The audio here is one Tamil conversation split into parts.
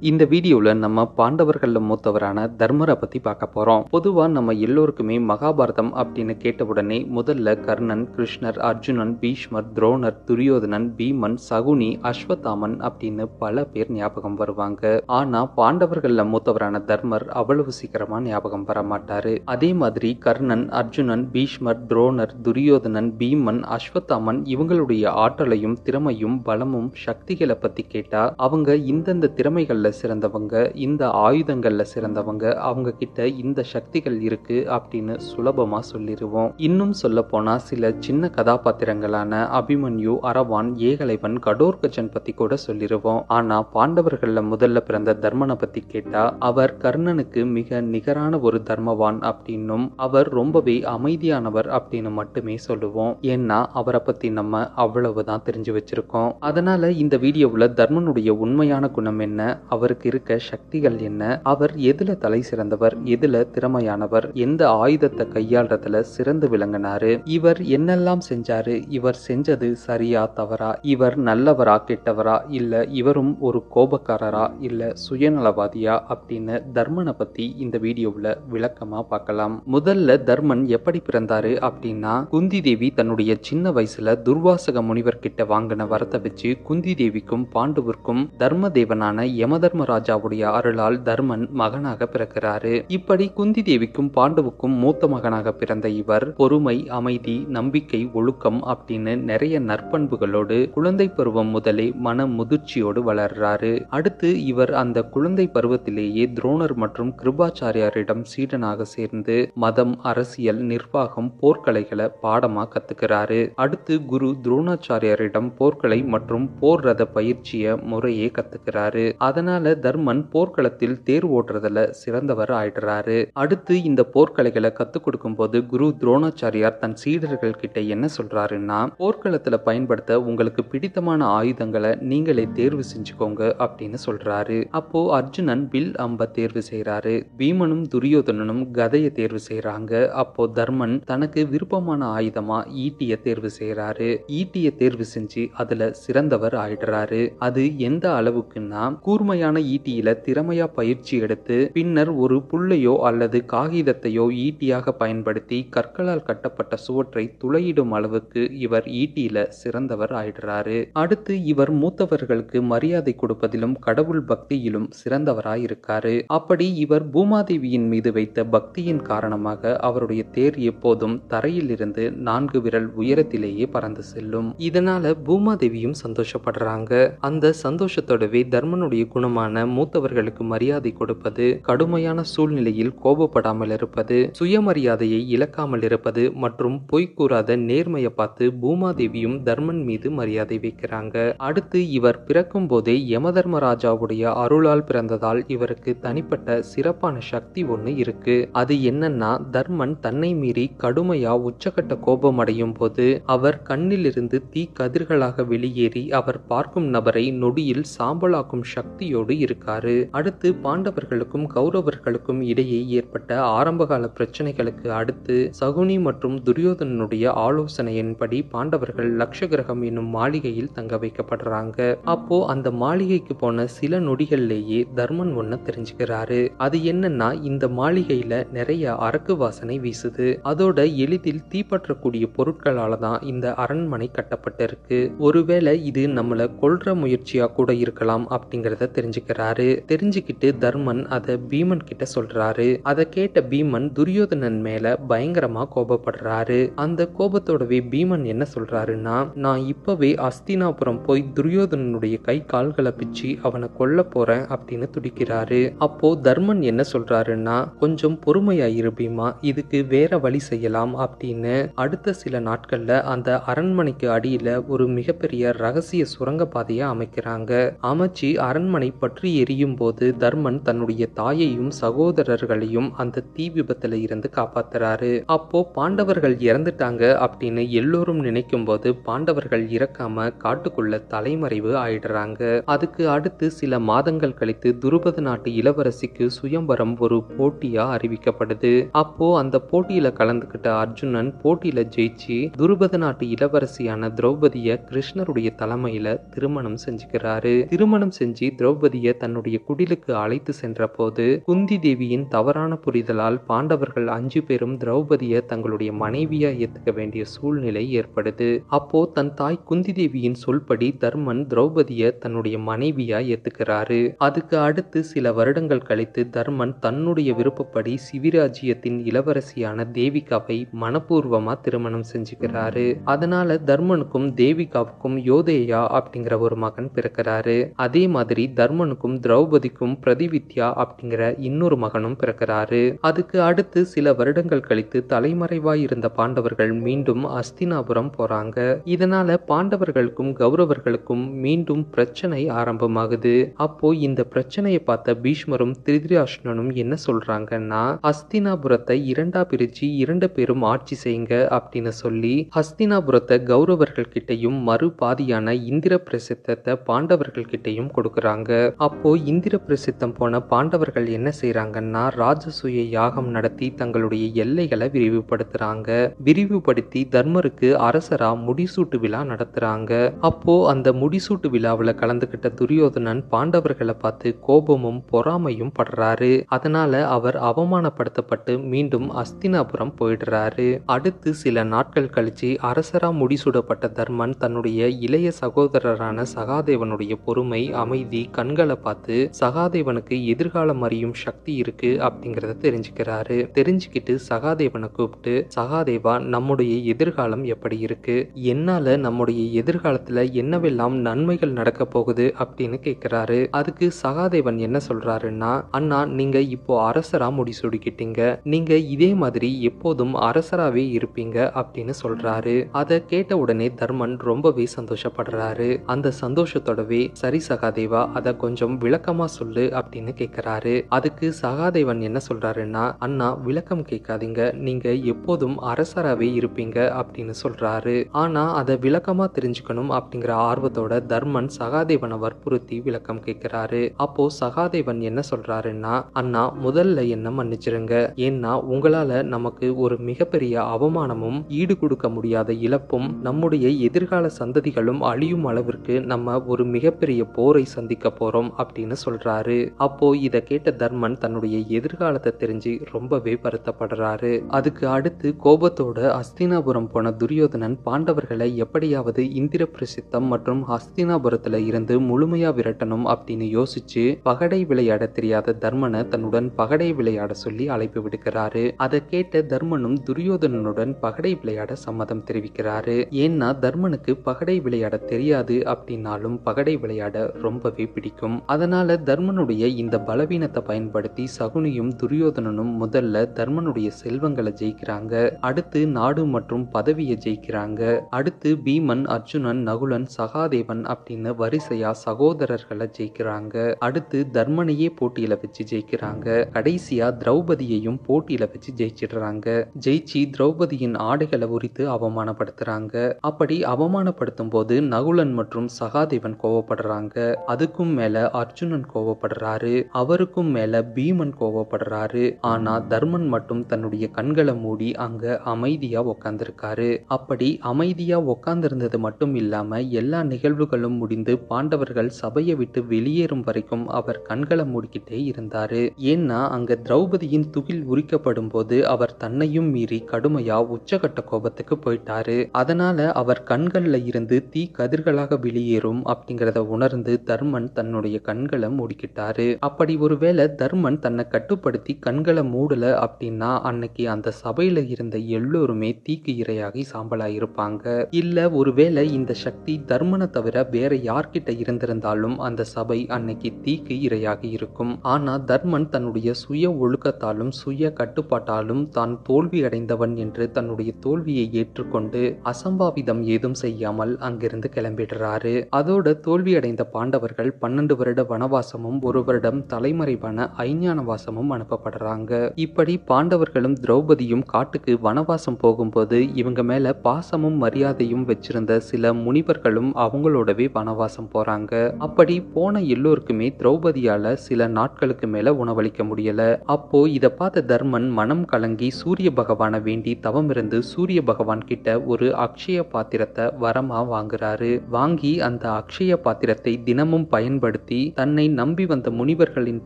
இந்த வீடியோல நம்ம பாண்டவர்கள்ல மூத்தவரான தர்மரை பத்தி பார்க்க போறோம். பொதுவா நம்ம எல்லோருக்குமே மகாபாரதம் அப்படின்னு கேட்டவுடனே முதல்ல கர்ணன், கிருஷ்ணர், அர்ஜுனன், பீஷ்மர், துரோணர், துரியோதனன், பீமன், சகுனி, அஸ்வத்தாமன் அப்படின்னு பல பேர் ஞாபகம் வருவாங்க. ஆனா பாண்டவர்கள்ல மூத்தவரான தர்மர் அவ்வளவு சீக்கிரமா ஞாபகம் வர மாட்டாரு. அதே மாதிரி கர்ணன், அர்ஜுனன், பீஷ்மர், துரோணர், துரியோதனன், பீமன், அஸ்வத்தாமன் இவங்களுடைய ஆற்றலையும் திறமையும் பலமும் சக்திகளை பத்தி கேட்டா அவங்க இந்தந்த திறமைகள்ல சிறந்தவங்க, இந்த ஆயுதங்கள்ல சிறந்தவங்க, அவங்க கிட்ட இந்த சக்திகள் இருக்கு அப்படின்னு சுலபமா சொல்லிடுவோம். இன்னும் சொல்ல போனா சில சின்ன கதாபாத்திரங்களான அபிமன்யு, அரவான், ஏகலைவன், கடோர்கஜன் பத்தி கூட சொல்லிடுவோம். ஆனா பாண்டவர்கள்ல முதல்ல பிறந்த தர்மனை பத்தி கேட்டா அவர் கர்ணனுக்கு மிக நிகரான ஒரு தர்மவான் அப்படின்னும் அவர் ரொம்பவே அமைதியானவர் அப்படின்னு மட்டுமே சொல்லுவோம். ஏன்னா அவரை பத்தி நம்ம அவ்வளவுதான் தெரிஞ்சு வச்சிருக்கோம். அதனால இந்த வீடியோவுல தர்மனுடைய உண்மையான குணம் என்ன, அவருக்கு இருக்க சக்திகள் என்ன, அவர் எதுல தலை சிறந்தவர், எதுல திறமையானவர், எந்த ஆயுதத்தை கையாள்றதுல சிறந்து விளங்கினாரு, இவர் என்னெல்லாம் செஞ்சாரு, இவர் செஞ்சது சரியா தவறா, இவர் நல்லவரா கெட்டவரா, இல்ல இவரும் ஒரு கோபக்காரரா இல்ல சுயநலவாதியா அப்படின்னு தர்மனை பத்தி இந்த வீடியோவுல விளக்கமா பார்க்கலாம். முதல்ல தர்மன் எப்படி பிறந்தாரு அப்படின்னா, குந்தி தேவி தன்னுடைய சின்ன வயசுல துர்வாசக முனிவர் கிட்ட வாங்கின வரத்தை வச்சு குந்தி தேவிக்கும் பாண்டுவிற்கும் தர்மதேவனான யமதர்மராஜாவுடைய அருளால் தர்மன் மகனாக பிறக்கிறாரு. இப்படி குந்தி தேவிக்கும் பாண்டுவுக்கும் மூத்த மகனாக பிறந்த இவர் பொறுமை, அமைதி, நம்பிக்கை, ஒழுக்கம் அப்படின்னு நிறைய நற்பண்புகளோடு குழந்தை பருவம் முதலே மன முதிர்ச்சியோடு வளர்றாரு. அடுத்து இவர் அந்த குழந்தை பருவத்திலேயே துரோணர் மற்றும் கிருபாச்சாரியாரிடம் சீடனாக சேர்ந்து மதம், அரசியல், நிர்வாகம், போர்க்கலைகளை பாடமா கத்துக்கிறாரு. அடுத்து குரு துரோணாச்சாரியாரிடம் போர்க்கலை மற்றும் போர் ரத பயிற்சிய முறையே கத்துக்கிறாரு. அதனால தர்மன் போர்க்களத்தில் தேர் ஓட்டுறதுல சிறந்தவர் ஆயிடுறாரு. அடுத்து இந்த போர்க்கலைகளை கத்துக் கொடுக்கும் போது குரு துரோணாச்சாரியார் தன் சீடர்கள் கிட்ட என்ன சொல்றாருன்னா, போர்க்களத்துல பயன்படுத்த உங்களுக்கு பிடித்தமான ஆயுதங்களை நீங்களே தேர்வு செஞ்சுக்கோங்க அப்படின்னு சொல்றாரு. அப்போ அர்ஜுனன் வில் அம்ப தேர்வு செய்யறாரு. பீமனும் துரியோதனனும் கதையை தேர்வு செய்யறாங்க. அப்போ தர்மன் தனக்கு விருப்பமான ஆயுதமா ஈட்டிய தேர்வு செய்யறாரு. ஈட்டிய தேர்வு செஞ்சு அதுல சிறந்தவர் ஆயிடுறாரு. அது எந்த அளவுக்குன்னா, கூர்மையான ஈட்டியில திறமையா பயிற்சி எடுத்து பின்னர் ஒரு புல்லையோ அல்லது காகிதத்தையோ ஈட்டியாக பயன்படுத்தி கற்களால் கட்டப்பட்ட சுவற்றை துளையிடும் அளவுக்கு இவர் ஈட்டியில சிறந்தவர் ஆயிடுறாரு. அடுத்து இவர் மூத்தவர்களுக்கு மரியாதை கொடுப்பதிலும் கடவுள் பக்தியிலும் சிறந்தவராய் இருக்காரு. அப்படி இவர் பூமாதேவியின் மீது வைத்த பக்தியின் காரணமாக அவருடைய தேர் எப்போதும் தரையில் இருந்து 4 விரல் உயரத்திலேயே பறந்து செல்லும். இதனால பூமாதேவியும் சந்தோஷப்படுறாங்க. அந்த சந்தோஷத்தோடவே தர்மனுடைய குணமான மூத்தவர்களுக்கு மரியாதை கொடுப்பது, கடுமையான சூழ்நிலையில் கோபப்படாமல் இருப்பது, சுயமரியாதையை இழக்காமல் இருப்பது மற்றும் பொய் கூறாத நேர்மையை பார்த்து பூமாதேவியும் தர்மன் மீது மரியாதை வைக்கிறாங்க. அடுத்து இவர் பிறக்கும் போதே யமதர்மராஜாவுடைய அருளால் பிறந்ததால் இவருக்கு தனிப்பட்ட சிறப்பான சக்தி ஒண்ணு இருக்கு. அது என்னன்னா, தர்மன் தன்னை மீறி கடுமையா உச்சகட்ட கோபம் அடையும் போது அவர் கண்ணிலிருந்து தீ கதிர்களாக வெளியேறி அவர் பார்க்கும் நபரை நொடியில் சாம்பலாக்கும் சக்தியோடு இருக்காரு. அடுத்து பாண்டவர்களுக்கும் கௌரவர்களுக்கும் இடையே ஏற்பட்ட ஆரம்பகால பிரச்சனைகளுக்கு அடுத்து சகுனி மற்றும் துரியோதனனுடைய ஆலோசனையின்படி பாண்டவர்கள் லட்சகிரகம் என்னும் மாளிகையில் தங்க வைக்கப்படுறாங்க. அப்போ அந்த மாளிகைக்கு போன சில நொடிகள்லேயே தர்மன் ஒன்ன தெரிஞ்சுக்கிறாரு. அது என்னன்னா, இந்த மாளிகையில நிறைய அரக்கு வாசனை வீசுது. அதோட எளிதில் தீப்பற்றக்கூடிய பொருட்களால தான் இந்த அரண்மனை கட்டப்பட்டிருக்கு. ஒருவேளை இது நம்மள கொல்ற முயற்சியா கூட இருக்கலாம் அப்படிங்கறத தெரிஞ்சுக்கிறாரு. தெரிஞ்சுக்கிட்டு தர்மன் அத பீமன் கிட்ட சொல்றாரு. அதை கேட்ட பீமன் துரியோதனன் மேல பயங்கரமா கோபப்படுறாரு. அந்த கோபத்தோடவே பீமன் என்ன சொல்றாருன்னா, நான் இப்பவே அஸ்தினாபுரம் போய் துரியோதனனுடைய கை கால்களை பிச்சு அவனை கொல்ல போறேன் அப்படின்னு துடிக்கிறாரு. அப்போ தர்மன் என்ன சொல்றாருன்னா, கொஞ்சம் பொறுமையாயிரு பீமா, இதுக்கு வேற வழி செய்யலாம் அப்படின்னு அடுத்த சில நாட்கள்ல அந்த அரண்மனைக்கு அடியில ஒரு மிகப்பெரிய ரகசிய சுரங்க பாதையை அமைக்கிறாங்க. அமைச்சு அரண்மனை பற்றி எரியும் போது தர்மன் தன்னுடைய தாயையும் சகோதரர்களையும் அந்த தீ விபத்துல இருந்து காப்பாத்துறாரு. அப்போ பாண்டவர்கள் இறந்துட்டாங்க அப்படின்னு எல்லோரும் நினைக்கும் போது பாண்டவர்கள் இறக்காம காட்டுக்குள்ள தலைமறைவு ஆயிடுறாங்க. அதுக்கு அடுத்து சில மாதங்கள் கழித்து துருபத நாட்டு இளவரசிக்கு சுயம்பரம் ஒரு போட்டியா அறிவிக்கப்படுது. அப்போ அந்த போட்டியில கலந்துகிட்ட அர்ஜுனன் போட்டியில ஜெயிச்சு துருபத நாட்டு இளவரசியான திரௌபதிய கிருஷ்ணருடைய தலைமையில திருமணம் செஞ்சுக்கிறாரு. திருமணம் செஞ்சு திரௌபதி திரௌபதியை தன்னுடைய குடிலுக்கு அழைத்து சென்ற போது குந்தி தேவியின் தவறான புரிதலால் பாண்டவர்கள் 5 பேரும் திரௌபதியை தங்களுடைய மனைவியா ஏத்துக்க வேண்டிய சூழ்நிலை ஏற்படுது. அப்போ தன் தாய் குந்தி தேவியின் சொல்படி தர்மன் திரௌபதியை தன்னுடைய மனைவியா ஏத்துக்கிறாரு. அதுக்கு அடுத்து சில வருடங்கள் கழித்து தர்மன் தன்னுடைய விருப்பப்படி சிவிராஜ்யத்தின் இளவரசியான தேவிகாவை மனப்பூர்வமா திருமணம் செஞ்சுக்கிறாரு. அதனால தர்மனுக்கும் தேவிகாவுக்கும் யோதேயா அப்படிங்கிற ஒரு மகன் பிறக்கிறாரு. அதே மாதிரி தர்மனுக்கும் திரௌபதிக்கும் பிரதிவித்யா அப்படிங்கிற இன்னொரு மகனும் பிறக்கிறாரு. அதுக்கு அடுத்து சில வருடங்கள் கழித்து தலைமறைவாய் இருந்த பாண்டவர்கள் மீண்டும் அஸ்தினாபுரம் போறாங்க. இதனால பாண்டவர்களுக்கும் கௌரவர்களுக்கும் மீண்டும் பிரச்சனை ஆரம்பமாகுது. அப்போ இந்த பிரச்சனையை பார்த்த பீஷ்மரும் திருதராஷ்டிரனும் என்ன சொல்றாங்கன்னா, ஹஸ்தினாபுரத்தை இரண்டா பிரிச்சு 2 பேரும் ஆட்சி செய்யுங்க அப்படின்னு சொல்லி ஹஸ்தினாபுரத்தை கௌரவர்கள் கிட்டையும் மறுபாதியான இந்திர பிரசித்தத்தை பாண்டவர்கள் கிட்டையும் கொடுக்கறாங்க. அப்போ இந்திர பிரசித்தம் போன பாண்டவர்கள் என்ன செய்யறாங்கன்னா, ராஜசூய யாகம் நடத்தி தங்களுடைய எல்லைகளை விரிவுபடுத்துறாங்க. விரிவுபடுத்தி தர்மருக்கு அரசரா முடிசூட்டு விழா நடத்துறாங்க. அப்போ அந்த முடிசூட்டு விழாவில் கலந்துகிட்ட துரியோதனன் பாண்டவர்களை பார்த்து கோபமும் பொறாமையும் படுறாரு. அதனால அவர் அவமானப்படுத்தப்பட்டு மீண்டும் அஸ்தினாபுரம் போயிடுறாரு. அடுத்து சில நாட்கள் கழிச்சு அரசரா முடிசூடப்பட்ட தர்மன் தன்னுடைய இளைய சகோதரரான சகாதேவனுடைய பொறுமை, அமைதி, கண்களை பார்த்து சகாதேவனுக்கு எதிர்காலம் அறியும் சக்தி இருக்கு அப்படிங்கறத தெரிஞ்சுக்கிறாரு. தெரிஞ்சுக்கிட்டு சகாதேவனை கூப்பிட்டு, சகாதேவா, நம்முடைய எதிர்காலம் எப்படி இருக்கு, என்னால நம்முடைய எதிர்காலத்துல என்னவெல்லாம் நன்மைகள் நடக்க போகுது அப்படின்னு கேட்கிறாரு. அதுக்கு சகாதேவன் என்ன சொல்றாருன்னா, அண்ணா, நீங்க இப்போ அரசரா முடிசூடிக்கிட்டீங்க, நீங்க இதே மாதிரி எப்போதும் அரசராவே இருப்பீங்க அப்படின்னு சொல்றாரு. அதை கேட்ட உடனே தர்மன் ரொம்பவே சந்தோஷப்படுறாரு. அந்த சந்தோஷத்தோடவே, சரி சகாதேவா, அத கொஞ்சம் விளக்கமா சொல்லு அப்படின்னு கேட்கிறாரு. அதுக்கு சகாதேவன் என்ன சொல்றாருன்னா, அண்ணா, விளக்கம் கேட்காதீங்க, நீங்க எப்போதும் அரசராவே இருப்பீங்க அப்படின்னு சொல்றாரு. ஆனா அதை விளக்கமா தெரிஞ்சுக்கணும் அப்படிங்கிற ஆர்வத்தோட தர்மன் சகாதேவனை வற்புறுத்தி விளக்கம் கேட்கிறாரு. அப்போ சகாதேவன் என்ன சொல்றாருன்னா, அண்ணா, முதல்ல என்ன மன்னிச்சிருங்க, ஏன்னா உங்களால நமக்கு ஒரு மிகப்பெரிய அவமானமும் ஈடு கொடுக்க முடியாத இழப்பும் நம்முடைய எதிர்கால சந்ததிகளும் அழியும் அளவிற்கு நம்ம ஒரு மிகப்பெரிய போரை சந்திக்க போறோம் அப்படின்னு சொல்றாரு. அப்போ இதை கேட்ட தர்மன் தன்னுடைய எதிர்காலத்தை தெரிஞ்சு ரொம்பவே வருத்தப்படுறாரு. அதுக்கு அடுத்து கோபத்தோட ஹஸ்தினாபுரம் போன துரியோதனன் பாண்டவர்களை எப்படியாவது இந்திர பிரசித்தம் மற்றும் ஹஸ்தினாபுரத்துல இருந்து முழுமையா விரட்டணும் அப்படின்னு யோசிச்சு பகடை விளையாட தெரியாத தர்மனை தன்னுடன் பகடை விளையாட சொல்லி அழைப்பு விடுக்கிறாரு. அதை கேட்ட தர்மனும் துரியோதனனுடன் பகடை விளையாட சம்மதம் தெரிவிக்கிறாரு. ஏன்னா தர்மனுக்கு பகடை விளையாட தெரியாது அப்படின்னாலும் பகடை விளையாட ரொம்பவே பிடிக்கும். அதனால தர்மனுடைய இந்த பலவீனத்தை பயன்படுத்தி சகுனியும் துரியோதனனும் முதல்ல தர்மனுடைய செல்வங்களை ஜெயிக்கிறாங்க. அடுத்து நாடு மற்றும் பதவியை ஜெயிக்கிறாங்க. அடுத்து பீமன், அர்ஜுனன், நகுலன், சகாதேவன் அப்படின்னு வரிசையா சகோதரர்களை ஜெயிக்கிறாங்க. அடுத்து தர்மனையே போட்டியில வச்சு ஜெயிக்கிறாங்க. கடைசியா திரௌபதியையும் போட்டியில வச்சு ஜெயிச்சிடுறாங்க. ஜெயிச்சு திரௌபதியின் ஆடைகளை உரித்து அவமானப்படுத்துறாங்க. அப்படி அவமானப்படுத்தும் போது நகுலன் மற்றும் சகாதேவன் கோவப்படுறாங்க. அதுக்கும் மேல அர்ஜுனன் கோவப்படுறாரு. அவருக்கும் மேல பீமன் கோவப்படுறாரு. ஆனா தர்மன் மட்டும் தன்னுடைய கண்களை மூடி அங்க அமைதியா உட்கார்ந்திருக்காரு. அப்படி அமைதியா உட்கார்ந்திருந்தது மட்டும் இல்லாம எல்லா நிகழ்வுகளும் முடிந்து பாண்டவர்கள் சபையை விட்டு வெளியேறும் வரைக்கும் அவர் கண்களை மூடிக்கிட்டே இருந்தாரு. ஏன்னா அங்க திரௌபதியின் துகில் உரிக்கப்படும் போது அவர் தன்னையும் மீறி கடுமையா உச்சகட்ட கோபத்துக்கு போயிட்டாரு. அதனால அவர் கண்கள்ல இருந்து தீ கதிர்களாக வெளியேறும் அப்படிங்கறத உணர்ந்து தர்மன் தன்னுடைய கண்களை மூடிக்கிட்டாரு. அப்படி ஒருவேளை தர்மன் தன்னை கட்டுப்படுத்தி கண்களை மூடல அப்படின்னா அன்னைக்கு அந்த சபையில இருந்த எல்லோருமே தீக்கு இரையாகி சாம்பலாயிருப்பாங்க. இல்ல ஒருவேளை இந்த சக்தி தர்மனை தவிர வேற யார்கிட்ட இருந்திருந்தாலும் அந்த சபை அன்னைக்கு தீக்கு இரையாகி இருக்கும். ஆனா தர்மன் தன்னுடைய சுய ஒழுக்கத்தாலும் சுய கட்டுப்பாட்டாலும் தான் தோல்வி அடைந்தவன் என்று தன்னுடைய தோல்வியை ஏற்றுக்கொண்டு அசம்பாவிதம் ஏதும் செய்யாமல் அங்கிருந்து கிளம்பிடுறாரு. அதோட தோல்வி அடைந்த பாண்டவர்கள் 12 வருட வனவாசமும் 1 வருடம் தலைமறைவான ஐஞானவாசமும் அனுப்பப்படுறாங்க. இப்படி பாண்டவர்களும் திரௌபதியும் காட்டுக்கு வனவாசம் போகும்போது இவங்க மேல பாசமும் மரியாதையும் வச்சிருந்த சில முனிவர்களும் அவங்களோடவே வனவாசம் போறாங்க. அப்படி போன எல்லோருக்குமே திரௌபதியால சில நாட்களுக்கு மேல உணவளிக்க முடியல. அப்போ இத பார்த்த தர்மன் மனம் கலங்கி சூரிய பகவானை வேண்டி தவம் இருந்து சூரிய பகவான் கிட்ட ஒரு அக்ஷய பாத்திரத்தை வரமா வாங்குறாரு. வாங்கி அந்த அக்ஷய பாத்திரத்தை தினமும் பயன்படுத்தி பயன்படுத்தி தன்னை நம்பி வந்த முனிவர்களின்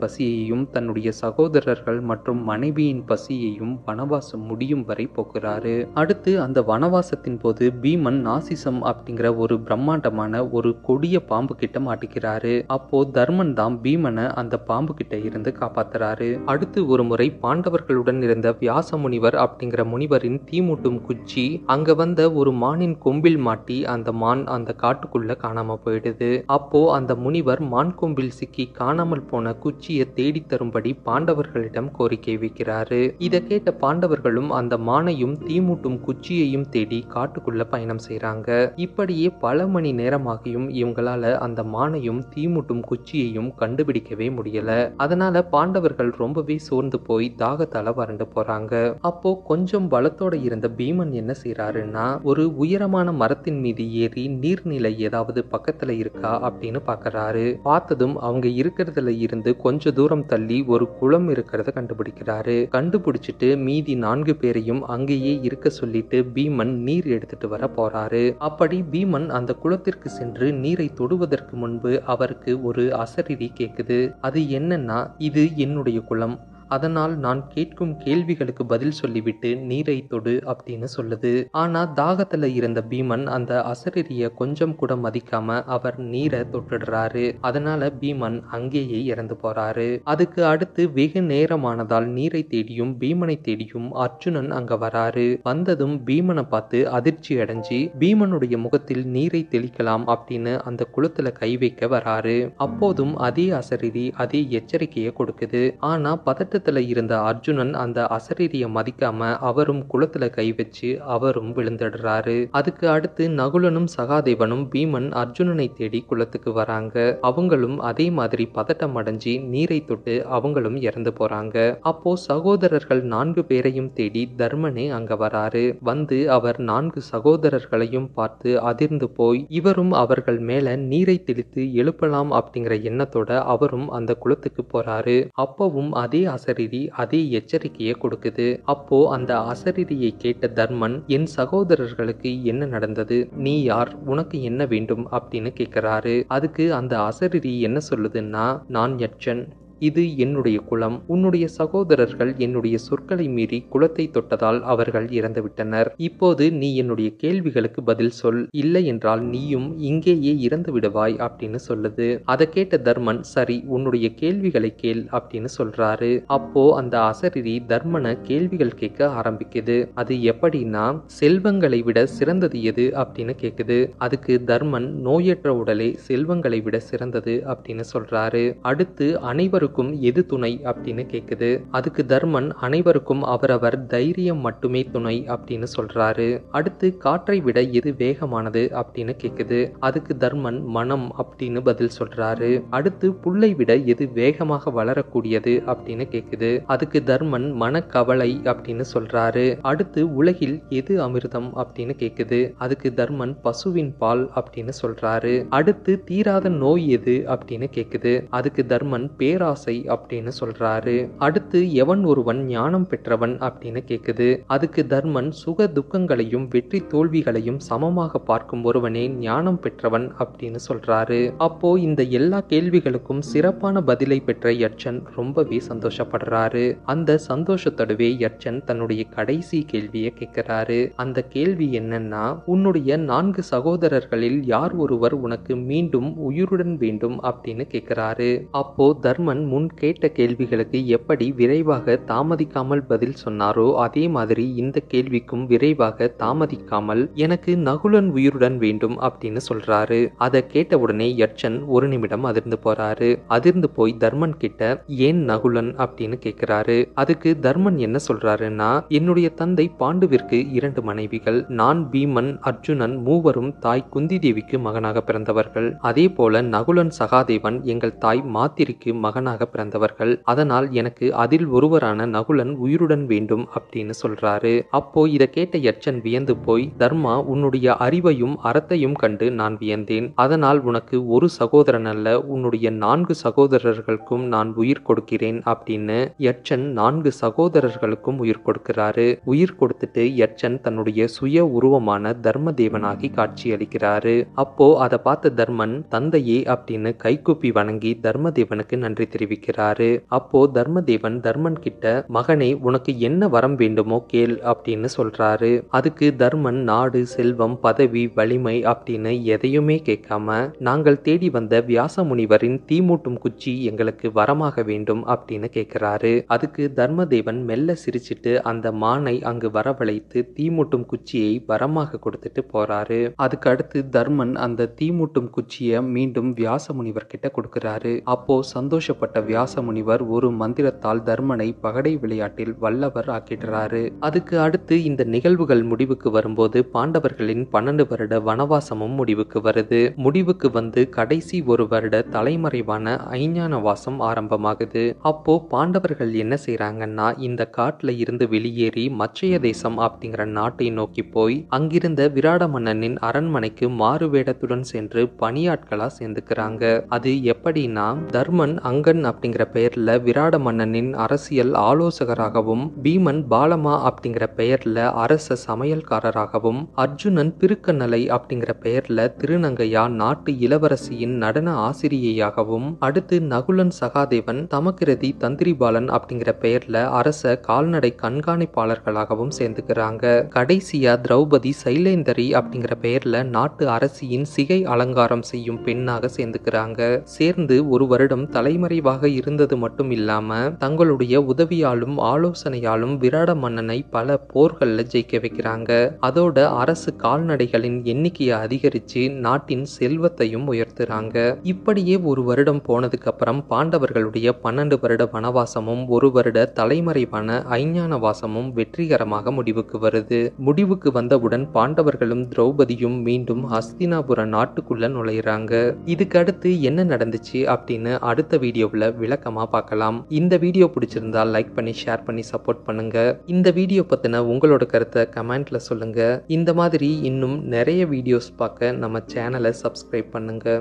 பசியையும் தன்னுடைய சகோதரர்கள் மற்றும் மனைவியின் பசியையும் வனவாசம் முடியும் வரை போக்குறாரு. அடுத்து அந்த வனவாசத்தின் போது பீமன் நாசிசம் அப்படிங்கிற ஒரு பிரம்மாண்டமான ஒரு கொடிய பாம்பு கிட்ட மாட்டிக்கிறாரு. அப்போ தர்மன் தான் பீமனை அந்த பாம்பு கிட்ட இருந்து காப்பாத்துறாரு. அடுத்து ஒரு முறை பாண்டவர்களுடன் இருந்த வியாச முனிவர் அப்படிங்கிற முனிவரின் தீமூட்டும் குச்சி அங்க வந்த ஒரு மானின் கொம்பில் மாட்டி அந்த மான் அந்த காட்டுக்குள்ள காணாம போயிடுது. அப்போ அந்த முனிவர் மான் கொம்பில் சிக்கி காணாமல் போன குச்சியை தேடி தரும்படி பாண்டவர்களிடம் கோரிக்கை வைக்கிறாரு. இதை கேட்ட பாண்டவர்களும் அந்த மானையும் தீமூட்டும் குச்சியையும் தேடி காட்டுக்குள்ள பயணம் செய்றாங்க. இப்படியே பல மணி நேரமாகியும் இவங்களால அந்த மானையும் தீமூட்டும் குச்சியையும் கண்டுபிடிக்கவே முடியல. அதனால பாண்டவர்கள் ரொம்பவே சோர்ந்து போய் தாகத்தால வறண்டு போறாங்க. அப்போ கொஞ்சம் பலத்தோட இருந்த பீமன் என்ன செய்யறாருன்னா ஒரு உயரமான மரத்தின் மீது ஏறி நீர்நிலை ஏதாவது பக்கத்துல இருக்கா அப்படின்னு பாக்குறாரு. பார்த்ததும் அவங்க இருக்கிறதுல இருந்து கொஞ்ச தூரம் தள்ளி ஒரு குளம் இருக்கிறத கண்டுபிடிக்கிறாரு. கண்டுபிடிச்சிட்டு மீதி 4 பேரையும் அங்கேயே இருக்க சொல்லிட்டு பீமன் நீர் எடுத்துட்டு வர போறாரு. அப்படி பீமன் அந்த குளத்திற்கு சென்று நீரை தொடுவதற்கு முன்பு அவருக்கு ஒரு அசரீரி கேக்குது. அது என்னன்னா, இது என்னுடைய குளம், அதனால் நான் கேட்கும் கேள்விகளுக்கு பதில் சொல்லிவிட்டு நீரை தொடு அப்படின்னு சொல்லுது. ஆனா தாகத்துல இருந்த பீமன் அந்த அசரீரிய கொஞ்சம் கூட மதிக்காம அவர் நீரை தொட்டுடுறாரு. அதனால பீமன் அங்கேயே இறந்து போறாரு. அதுக்கு அடுத்து வெகு நேரமானதால் நீரை தேடியும் பீமனை தேடியும் அர்ஜுனன் அங்க வராரு. வந்ததும் பீமனை பார்த்து அதிர்ச்சி அடைஞ்சி பீமனுடைய முகத்தில் நீரை தெளிக்கலாம் அப்படின்னு அந்த குளத்துல கை வைக்க வராரு. அப்போதும் அதே அசரீரி அதே எச்சரிக்கையை கொடுக்குது. ஆனா பதட்டத்துல இருந்த அர்ஜுனன் அந்த அசரீரிய மதிக்காம அவரும் குளத்துல கை வச்சு அவரும் விழுந்துடுறாரு. அதுக்கு அடுத்து நகுலனும் சகாதேவனும் பீமன் அர்ஜுனனை தேடி குளத்துக்கு வராங்க. அவங்களும் அதே மாதிரி பதட்டம் அடைஞ்சி நீரை தொட்டு அவங்களும் இறந்து போறாங்க. அப்போ சகோதரர்கள் 4 பேரையும் தேடி தர்மனே அங்க வராரு. வந்து அவர் 4 சகோதரர்களையும் பார்த்து அதிர்ந்து போய் இவரும் அவர்கள் மேல நீரை தெளித்து எழுப்பலாம் அப்படிங்கிற எண்ணத்தோட அவரும் அந்த குளத்துக்கு போறாரு. அப்பவும் அதே அசரீரி அதே எச்சரிக்கையை கொடுக்குது. அப்போ அந்த அசரீரியை கேட்ட தர்மன், என் சகோதரர்களுக்கு என்ன நடந்தது, நீ யார், உனக்கு என்ன வேண்டும் அப்படின்னு கேட்கிறாரு. அதுக்கு அந்த அசரீரி என்ன சொல்லுதுன்னா, நான் யட்சன், இது என்னுடைய குலம், உன்னுடைய சகோதரர்கள் என்னுடைய சொற்களை மீறி குலத்தை தொட்டதால் அவர்கள் இறந்துவிட்டனர். இப்போது நீ என்னுடைய கேள்விகளுக்கு பதில் சொல், இல்லை என்றால் நீயும் இங்கேயே இறந்து விடுவாய் அப்படின்னு சொல்லுது. அதை கேட்ட தர்மன், சரி உன்னுடைய கேள்விகளை கேள் அப்படின்னு சொல்றாரு. அப்போ அந்த அசரீரி தர்மனை கேள்விகள் கேட்க ஆரம்பிக்குது. அது எப்படின்னா, செல்வங்களை விட சிறந்தது எது அப்படின்னு கேக்குது. அதுக்கு தர்மன், நோயற்ற உடலே செல்வங்களை விட சிறந்தது அப்படின்னு சொல்றாரு. அடுத்து அனைவருக்கும் எது துணை அப்படின்னு கேக்குது. அதுக்கு தர்மன், அனைவருக்கும் அவரவர் தைரியம் மட்டுமே துணை அப்படின்னு சொல்றாரு. அடுத்து காற்றை விட எது வேகமானது அப்படின்னு கேக்குது. அதுக்கு தர்மன், மனம் அப்படின்னு பதில் சொல்றாரு. அடுத்து புல்லை விட எது வேகமாக வளரக்கூடியது அப்படின்னு கேக்குது. அதுக்கு தர்மன், மனக்கவலை அப்படின்னு சொல்றாரு. அடுத்து உலகில் எது அமிர்தம் அப்படின்னு கேக்குது. அதுக்கு தர்மன், பசுவின் பால் அப்படின்னு சொல்றாரு. அடுத்து தீராத நோய் எது அப்படின்னு கேக்குது. அதுக்கு தர்மன், பேராசை அப்படின்னு சொல்றாரு. அடுத்து எவன் ஒருவன் ஞானம் பெற்றவன் அப்படின்னு கேக்குது. அதுக்கு தர்மன், சுக துக்கங்களையும் வெற்றி தோல்விகளையும் சமமாக பார்க்கும் ஒருவனே ஞானம் பெற்றவன் அப்படின்னு சொல்றாரு. அப்போ இந்த எல்லா கேள்விகளுக்கும் சிறப்பான பதிலை பெற்ற யட்சன் ரொம்பவே சந்தோஷப்படுறாரு. அந்த சந்தோஷத்தோடவே யட்சன் தன்னுடைய கடைசி கேள்வியை கேட்கிறாரு. அந்த கேள்வி என்னன்னா, உன்னுடைய 4 சகோதரர்களில் யார் ஒருவர் உனக்கு மீண்டும் உயிருடன் வேண்டும் அப்படின்னு கேட்கிறாரு. அப்போ தர்மன் முன் கேட்ட கேள்விகளுக்கு எப்படி விரைவாக தாமதிக்காமல் பதில் சொன்னாரோ அதே மாதிரி இந்த கேள்விக்கும் விரைவாக தாமதிக்காமல் எனக்கு நகுலன் உயிருடன் வேண்டும் அப்படின்னு சொல்றாரு. அதை கேட்ட உடனே யட்சன் ஒரு நிமிடம் அதிர்ந்து போறாரு. அதிர்ந்து போய் தர்மன் கிட்ட, ஏன் நகுலன் அப்படின்னு கேட்கிறாரு. அதுக்கு தர்மன் என்ன சொல்றாருன்னா, என்னுடைய தந்தை பாண்டுவிற்கு 2 மனைவிகள், நான் பீமன் அர்ஜுனன் மூவரும் தாய் குந்தி தேவிக்கு மகனாக பிறந்தவர்கள். அதே போல நகுலன் சகாதேவன் எங்கள் தாய் மாத்திரிக்கு மகனாக மகனாக பிறந்தவர்கள். அதனால் எனக்கு அதில் ஒருவரான நகுலன் உயிருடன் வேண்டும் அப்படின்னு சொல்றாரு. அப்போ இதை கேட்ட யட்சன் வியந்து போய், தர்மா, உன்னுடைய அறிவையும் அறத்தையும் கண்டு நான் வியந்தேன். அதனால் உனக்கு ஒரு சகோதரன் அல்ல, உன்னுடைய 4 சகோதரர்களுக்கும் நான் உயிர் கொடுக்கிறேன் அப்படின்னு யட்சன் 4 சகோதரர்களுக்கும் உயிர் கொடுக்கிறாரு. உயிர் கொடுத்துட்டு யட்சன் தன்னுடைய சுய உருவமான தர்மதேவனாகி காட்சி அளிக்கிறாரு. அப்போ அதை பார்த்த தர்மன் தந்தையே அப்படின்னு கைகூப்பி வணங்கி தர்மதேவனுக்கு நன்றி தெரிவிக்கிறாரு. அப்போ தர்மதேவன் தர்மன் கிட்ட, மகனே, உனக்கு என்ன வரம் வேண்டுமோ கேள் அப்படின்னு சொல்றாரு. அதுக்கு தர்மன் நாடு, செல்வம், பதவி, வலிமை அப்படின்னு எதையுமே கேட்காம, நாங்கள் தேடி வந்த வியாச முனிவரின் தீமூட்டும் குச்சி எங்களுக்கு வரமாக வேண்டும் அப்படின்னு கேட்கிறாரு. அதுக்கு தர்மதேவன் மெல்ல சிரிச்சிட்டு அந்த மானை அங்கு வரவழைத்து தீமூட்டும் குச்சியை வரமாக கொடுத்துட்டு போறாரு. அதுக்கு அடுத்து தர்மன் அந்த தீமூட்டும் குச்சியை மீண்டும் வியாச முனிவர் கிட்ட கொடுக்கிறாரு. அப்போ சந்தோஷப்பட்ட வியாச முனிவர் ஒரு மந்திரத்தால் தர்மனை பகடை விளையாட்டில் வல்லவர் ஆக்கிடுறாரு. அதுக்கு அடுத்து இந்த நிகழ்வுகள் முடிவுக்கு வரும்போது பாண்டவர்களின் 12 வருட வனவாசமும் முடிவுக்கு வருது. முடிவுக்கு வந்து கடைசி ஒரு வருட தலைமறைவான ஐஞான வாசம் ஆரம்பமாகுது. அப்போ பாண்டவர்கள் என்ன செய்றாங்கன்னா, இந்த காட்டுல இருந்து வெளியேறி மச்சய தேசம் அப்படிங்கிற நாட்டை நோக்கி போய் அங்கிருந்த விராட மன்னனின் அரண்மனைக்கு மாறு வேடத்துடன் சென்று பணியாட்களா சேர்ந்துக்கிறாங்க. அது எப்படின்னா, தர்மன் அங்கன் அப்படிங்கிற பெயர்ல விராட மன்னனின் அரசியல் ஆலோசகராகவும், பீமன் பாலமா அப்படிங்கிற பெயர்ல அரச சமையல்காரராகவும், அர்ஜுனன் பிருக்கநலை அப்படிங்கிற பெயர்ல திருநங்கையா நாட்டு இளவரசியின் நடன ஆசிரியையாகவும், அடுத்து நகுலன் சகாதேவன் தமக்கிரதி தந்திரிபாலன் அப்படிங்கிற பெயர்ல அரச கால்நடை கண்காணிப்பாளர்களாகவும் சேர்ந்துக்கிறாங்க. கடைசியா திரௌபதி சைலேந்தரி அப்படிங்கிற பெயர்ல நாட்டு அரசியின் சிகை அலங்காரம் செய்யும் பெண்ணாக சேர்ந்துக்கிறாங்க. சேர்ந்து ஒரு வருடம் தலைமறைவாக இருந்தது மட்டும் இல்லாம தங்களுடைய உதவியாலும் ஆலோசனையாலும் விராட மன்னனை பல போர்கள்ல ஜெயிக்க வைக்கிறாங்க. அதோட அரசு கால்நடைகளின் எண்ணிக்கையை அதிகரிச்சு நாட்டின் செல்வத்தையும் உயர்த்துறாங்க. இப்படியே ஒரு வருடம் போனதுக்கு அப்புறம் பாண்டவர்களுடைய 12 வருட வனவாசமும் ஒரு வருட தலைமறைவான ஐஞான வாசமும் வெற்றிகரமாக முடிவுக்கு வருது. முடிவுக்கு வந்தவுடன் பாண்டவர்களும் திரௌபதியும் மீண்டும் ஹஸ்தினாபுர நாட்டுக்குள்ள நுழையிறாங்க. இதுக்கு அடுத்து என்ன நடந்துச்சு அப்படின்னு அடுத்த வீடியோவில் விளக்கமா பார்க்கலாம். இந்த வீடியோ பிடிச்சிருந்தா லைக் பண்ணி ஷேர் பண்ணி சப்போர்ட் பண்ணுங்க. இந்த வீடியோ பத்தின உங்களோட கருத்தை கமெண்ட்ல சொல்லுங்க. இந்த மாதிரி இன்னும் நிறைய வீடியோஸ் பார்க்க நம்ம சேனலை சப்ஸ்கிரைப் பண்ணுங்க.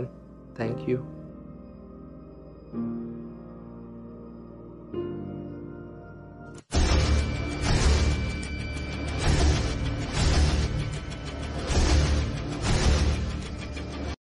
தேங்க்யூ.